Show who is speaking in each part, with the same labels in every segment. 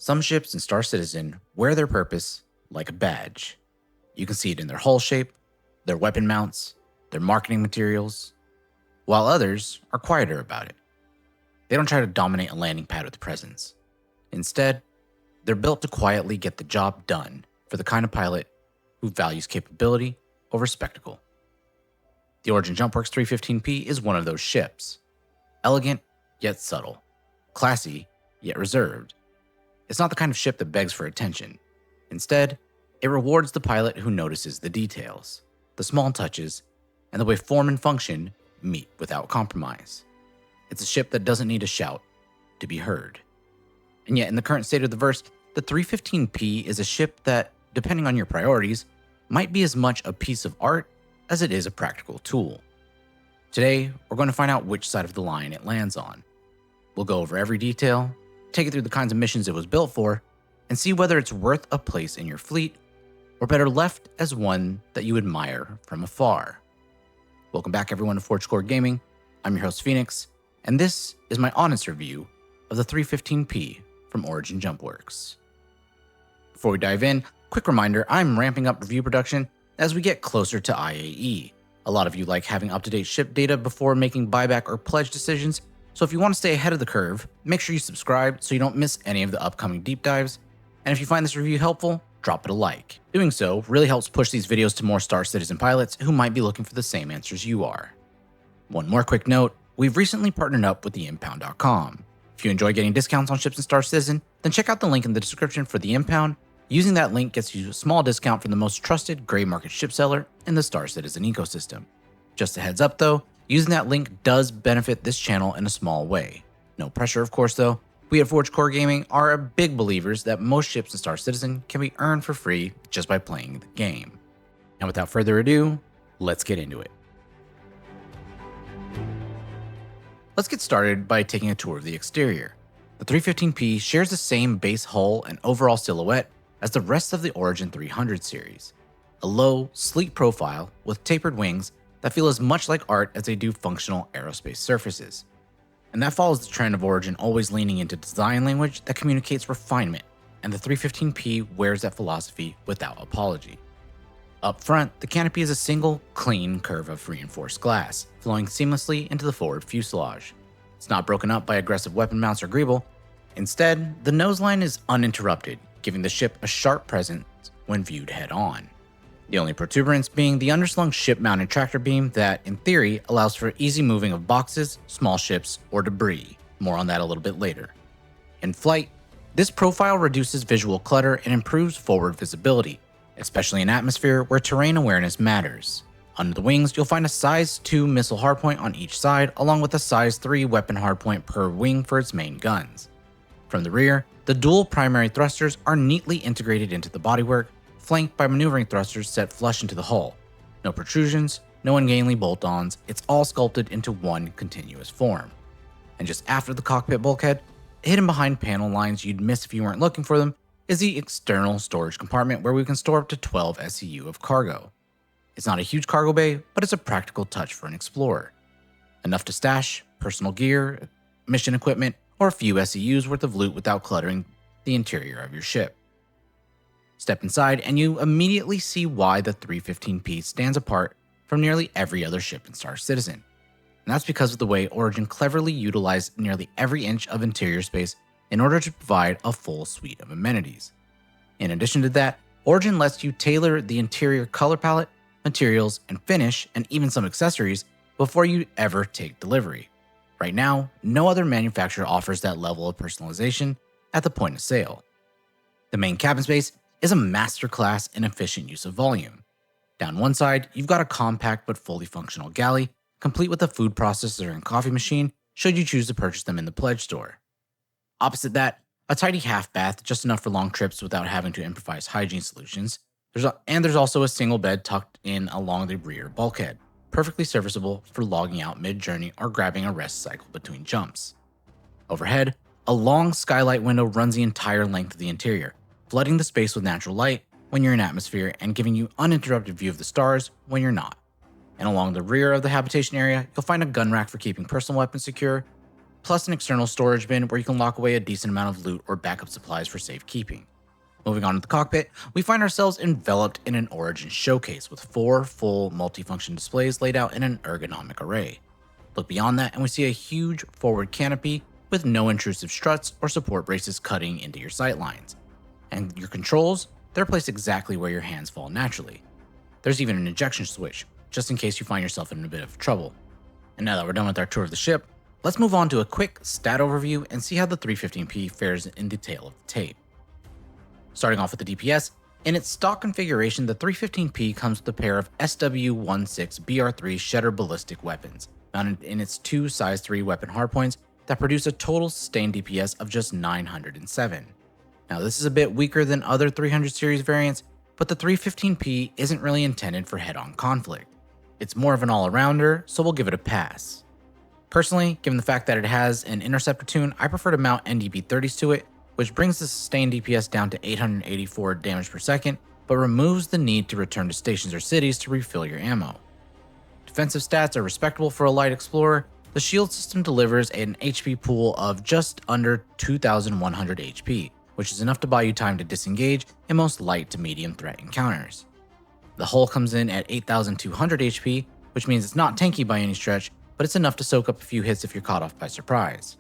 Speaker 1: Some ships in Star Citizen wear their purpose like a badge. You can see it in their hull shape, their weapon mounts, their marketing materials, while others are quieter about it. They don't try to dominate a landing pad with presence. Instead, they're built to quietly get the job done for the kind of pilot who values capability over spectacle. The Origin JumpWorks 315P is one of those ships. Elegant, yet subtle. Classy, yet reserved. It's not the kind of ship that begs for attention. Instead, it rewards the pilot who notices the details, the small touches, and the way form and function meet without compromise. It's a ship that doesn't need a shout to be heard. And yet, in the current state of the verse, the 315P is a ship that, depending on your priorities, might be as much a piece of art as it is a practical tool. Today, we're going to find out which side of the line it lands on. We'll go over every detail, take it through the kinds of missions it was built for, and see whether it's worth a place in your fleet, or better left as one that you admire from afar. Welcome back everyone to Forge Core Gaming. I'm your host Phoenix, and this is my honest review of the 315P from Origin JumpWorks. Before we dive in, quick reminder, I'm ramping up review production as we get closer to IAE. A lot of you like having up-to-date ship data before making buyback or pledge decisions, so if you want to stay ahead of the curve, make sure you subscribe so you don't miss any of the upcoming deep dives, and if you find this review helpful, drop it a like. Doing so really helps push these videos to more Star Citizen pilots who might be looking for the same answers you are. One more quick note, we've recently partnered up with theimpound.com. If you enjoy getting discounts on ships in Star Citizen, then check out the link in the description for the Impound. Using that link gets you a small discount from the most trusted gray market ship seller in the Star Citizen ecosystem. Just a heads up though, using that link does benefit this channel in a small way. No pressure of course though. We at Forge Core Gaming are big believers that most ships in Star Citizen can be earned for free just by playing the game. And without further ado, let's get into it. Let's get started by taking a tour of the exterior. The 315P shares the same base hull and overall silhouette as the rest of the Origin 300 series. A low, sleek profile with tapered wings that feel as much like art as they do functional aerospace surfaces. And that follows the trend of Origin always leaning into design language that communicates refinement, and the 315P wears that philosophy without apology. Up front, the canopy is a single, clean curve of reinforced glass, flowing seamlessly into the forward fuselage. It's not broken up by aggressive weapon mounts or greeble. Instead, the noseline is uninterrupted, giving the ship a sharp presence when viewed head-on. The only protuberance being the underslung ship-mounted tractor beam that, in theory, allows for easy moving of boxes, small ships, or debris. More on that a little bit later. In flight, this profile reduces visual clutter and improves forward visibility, especially in atmosphere where terrain awareness matters. Under the wings, you'll find a size 2 missile hardpoint on each side, along with a size 3 weapon hardpoint per wing for its main guns. From the rear, the dual primary thrusters are neatly integrated into the bodywork, flanked by maneuvering thrusters set flush into the hull. No protrusions, no ungainly bolt-ons, it's all sculpted into one continuous form. And just after the cockpit bulkhead, hidden behind panel lines you'd miss if you weren't looking for them, is the external storage compartment where we can store up to 12 SCU of cargo. It's not a huge cargo bay, but it's a practical touch for an explorer. Enough to stash personal gear, mission equipment, or a few SCUs worth of loot without cluttering the interior of your ship. Step inside and you immediately see why the 315P stands apart from nearly every other ship in Star Citizen. And that's because of the way Origin cleverly utilized nearly every inch of interior space in order to provide a full suite of amenities. In addition to that, Origin lets you tailor the interior color palette, materials, and finish, and even some accessories before you ever take delivery. Right now, no other manufacturer offers that level of personalization at the point of sale. The main cabin space is a masterclass in efficient use of volume. Down one side, you've got a compact but fully functional galley, complete with a food processor and coffee machine should you choose to purchase them in the pledge store. Opposite that, a tidy half bath just enough for long trips without having to improvise hygiene solutions. There's also a single bed tucked in along the rear bulkhead, perfectly serviceable for logging out mid-journey or grabbing a rest cycle between jumps. Overhead, a long skylight window runs the entire length of the interior, flooding the space with natural light when you're in atmosphere and giving you uninterrupted view of the stars when you're not. And along the rear of the habitation area, you'll find a gun rack for keeping personal weapons secure, plus an external storage bin where you can lock away a decent amount of loot or backup supplies for safekeeping. Moving on to the cockpit, we find ourselves enveloped in an Origin showcase with 4 full multifunction displays laid out in an ergonomic array. Look beyond that and we see a huge forward canopy with no intrusive struts or support braces cutting into your sightlines. And your controls, they're placed exactly where your hands fall naturally. There's even an ejection switch, just in case you find yourself in a bit of trouble. And now that we're done with our tour of the ship, let's move on to a quick stat overview and see how the 315P fares in the tail of the tape. Starting off with the DPS, in its stock configuration, the 315P comes with a pair of SW-16BR3 Shedder ballistic weapons, mounted in its 2 size 3 weapon hardpoints that produce a total sustained DPS of just 907. Now this is a bit weaker than other 300 series variants, but the 315P isn't really intended for head-on conflict. It's more of an all-arounder, so we'll give it a pass. Personally, given the fact that it has an interceptor tune, I prefer to mount NDB30s to it, which brings the sustained DPS down to 884 damage per second, but removes the need to return to stations or cities to refill your ammo. Defensive stats are respectable for a light explorer. The shield system delivers an HP pool of just under 2,100 HP, which is enough to buy you time to disengage in most light to medium threat encounters. The hull comes in at 8,200 HP, which means it's not tanky by any stretch, but it's enough to soak up a few hits if you're caught off by surprise.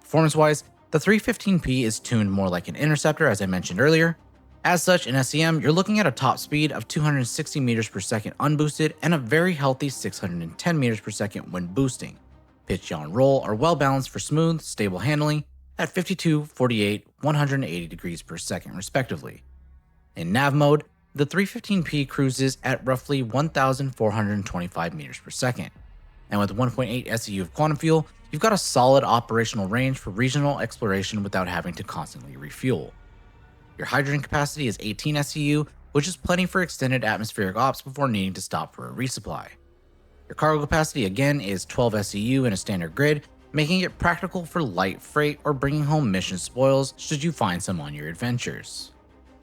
Speaker 1: Performance-wise, the 315P is tuned more like an interceptor, as I mentioned earlier. As such, in SCM, you're looking at a top speed of 260 meters per second unboosted and a very healthy 610 meters per second when boosting. Pitch, yaw, and roll are well balanced for smooth, stable handling at 52, 48, 180 degrees per second respectively. In nav mode, the 315P cruises at roughly 1,425 meters per second. And with 1.8 SEU of quantum fuel, you've got a solid operational range for regional exploration without having to constantly refuel. Your hydrogen capacity is 18 SEU, which is plenty for extended atmospheric ops before needing to stop for a resupply. Your cargo capacity again is 12 SEU in a standard grid, making it practical for light freight or bringing home mission spoils should you find some on your adventures.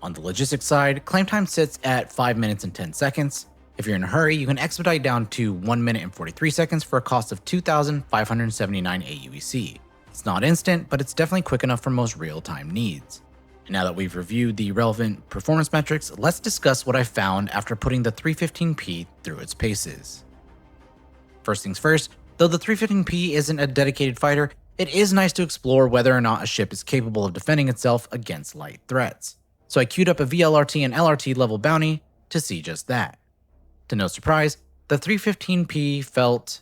Speaker 1: On the logistics side, claim time sits at 5 minutes and 10 seconds. If you're in a hurry, you can expedite down to 1 minute and 43 seconds for a cost of 2,579 AUEC. It's not instant, but it's definitely quick enough for most real-time needs. And now that we've reviewed the relevant performance metrics, let's discuss what I found after putting the 315P through its paces. First things first, though the 315P isn't a dedicated fighter, it is nice to explore whether or not a ship is capable of defending itself against light threats. So I queued up a VLRT and LRT level bounty to see just that. To no surprise, the 315P felt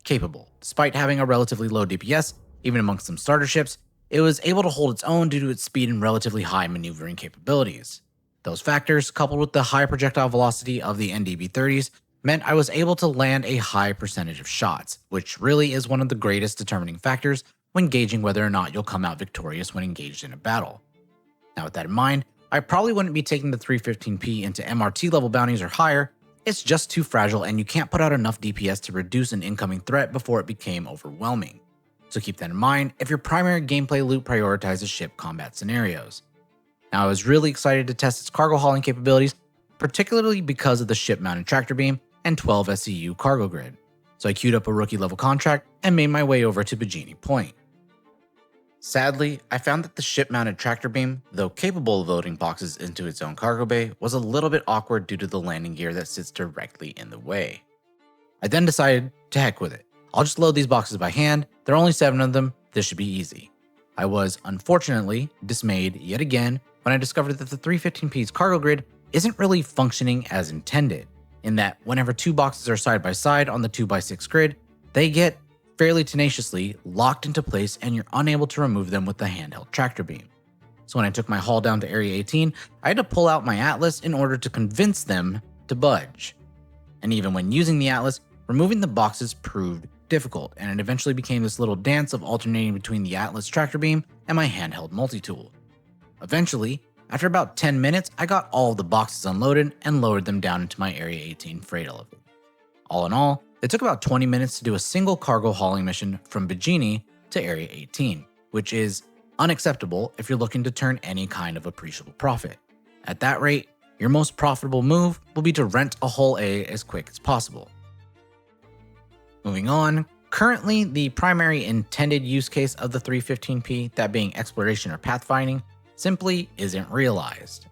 Speaker 1: capable. Despite having a relatively low DPS, even amongst some starter ships, it was able to hold its own due to its speed and relatively high maneuvering capabilities. Those factors, coupled with the high projectile velocity of the NDB30s, meant I was able to land a high percentage of shots, which really is one of the greatest determining factors when gauging whether or not you'll come out victorious when engaged in a battle. Now with that in mind, I probably wouldn't be taking the 315P into MRT level bounties or higher. It's just too fragile and you can't put out enough DPS to reduce an incoming threat before it became overwhelming. So keep that in mind if your primary gameplay loop prioritizes ship combat scenarios. Now I was really excited to test its cargo hauling capabilities, particularly because of the ship-mounted tractor beam and 12 SEU cargo grid. So I queued up a rookie level contract and made my way over to Bajini Point. Sadly, I found that the ship-mounted tractor beam, though capable of loading boxes into its own cargo bay, was a little bit awkward due to the landing gear that sits directly in the way. I then decided to heck with it. I'll just load these boxes by hand, there are only 7 of them, this should be easy. I was unfortunately dismayed yet again when I discovered that the 315P's cargo grid isn't really functioning as intended, in that whenever 2 boxes are side by side on the 2x6 grid, they get fairly tenaciously locked into place and you're unable to remove them with the handheld tractor beam. So when I took my haul down to Area 18, I had to pull out my Atlas in order to convince them to budge. And even when using the Atlas, removing the boxes proved difficult, and it eventually became this little dance of alternating between the Atlas tractor beam and my handheld multi-tool. Eventually, after about 10 minutes, I got all of the boxes unloaded and lowered them down into my Area 18 freight elevator. All in all, it took about 20 minutes to do a single cargo hauling mission from Bajini to Area 18, which is unacceptable if you're looking to turn any kind of appreciable profit. At that rate, your most profitable move will be to rent a Hull A as quick as possible. Moving on, Currently, the primary intended use case of the 315p, that being exploration or pathfinding, simply isn't realized.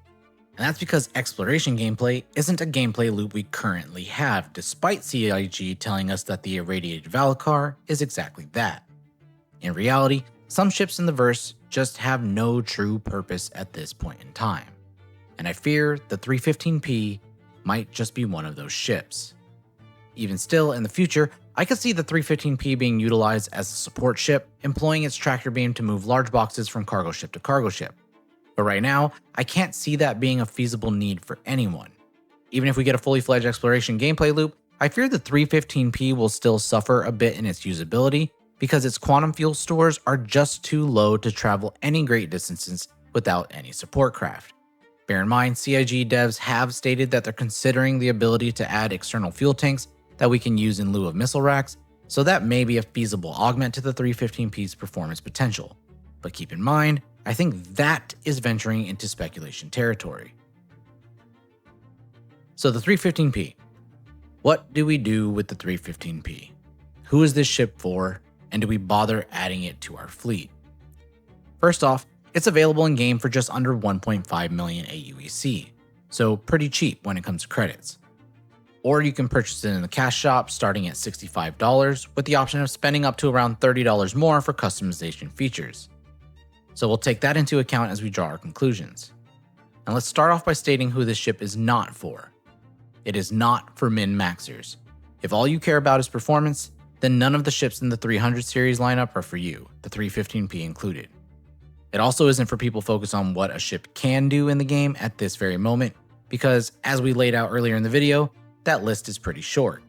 Speaker 1: And that's because exploration gameplay isn't a gameplay loop we currently have, despite CIG telling us that the Irradiated Valakar is exactly that. In reality, some ships in the verse just have no true purpose at this point in time, and I fear the 315p might just be one of those ships. Even still, in the future, I could see the 315p being utilized as a support ship, employing its tractor beam to move large boxes from cargo ship to cargo ship. But right now, I can't see that being a feasible need for anyone. Even if we get a fully fledged exploration gameplay loop, I fear the 315p will still suffer a bit in its usability because its quantum fuel stores are just too low to travel any great distances without any support craft. Bear in mind, CIG devs have stated that they're considering the ability to add external fuel tanks that we can use in lieu of missile racks, so that may be a feasible augment to the 315p's performance potential. But keep in mind, I think that is venturing into speculation territory. So the 315p. What do we do with the 315p? Who is this ship for, and do we bother adding it to our fleet? First off, it's available in game for just under 1.5 million AUEC, so pretty cheap when it comes to credits. Or you can purchase it in the cash shop starting at $65 with the option of spending up to around $30 more for customization features. So we'll take that into account as we draw our conclusions. Now let's start off by stating who this ship is not for. It is not for min-maxers. If all you care about is performance, then none of the ships in the 300 series lineup are for you, the 315p included. It also isn't for people focused on what a ship can do in the game at this very moment, because as we laid out earlier in the video, that list is pretty short.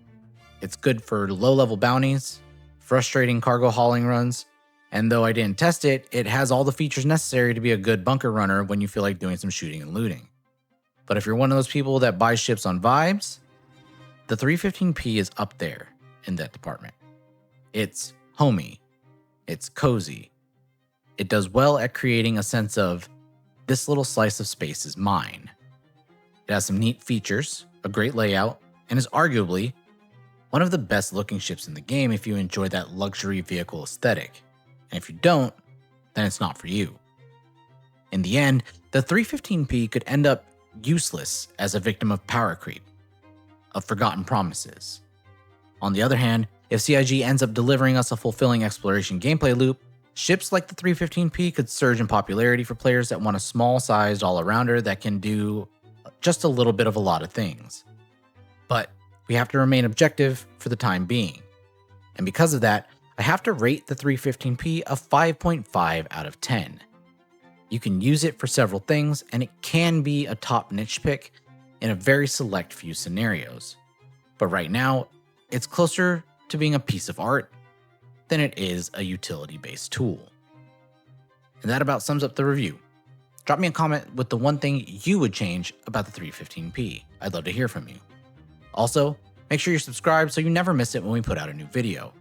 Speaker 1: It's good for low-level bounties, frustrating cargo hauling runs, and though I didn't test it, it has all the features necessary to be a good bunker runner when you feel like doing some shooting and looting. But if you're one of those people that buy ships on vibes, the 315p is up there in that department. It's homey, it's cozy, it does well at creating a sense of, this little slice of space is mine. It has some neat features, a great layout, and is arguably one of the best looking ships in the game if you enjoy that luxury vehicle aesthetic. And if you don't, then it's not for you. In the end, the 315p could end up useless as a victim of power creep, of forgotten promises. On the other hand, if CIG ends up delivering us a fulfilling exploration gameplay loop, ships like the 315p could surge in popularity for players that want a small-sized all-arounder that can do just a little bit of a lot of things. But we have to remain objective for the time being. And because of that, I have to rate the 315p a 5.5 out of 10. You can use it for several things, and it can be a top niche pick in a very select few scenarios. But right now, it's closer to being a piece of art than it is a utility-based tool. And that about sums up the review. Drop me a comment with the one thing you would change about the 315p. I'd love to hear from you. Also, make sure you're subscribed so you never miss it when we put out a new video.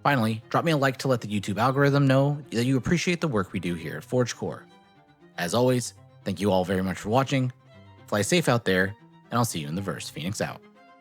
Speaker 1: Finally, drop me a like to let the YouTube algorithm know that you appreciate the work we do here at ForgeCore. As always, thank you all very much for watching. Fly safe out there, and I'll see you in the verse. Phoenix out.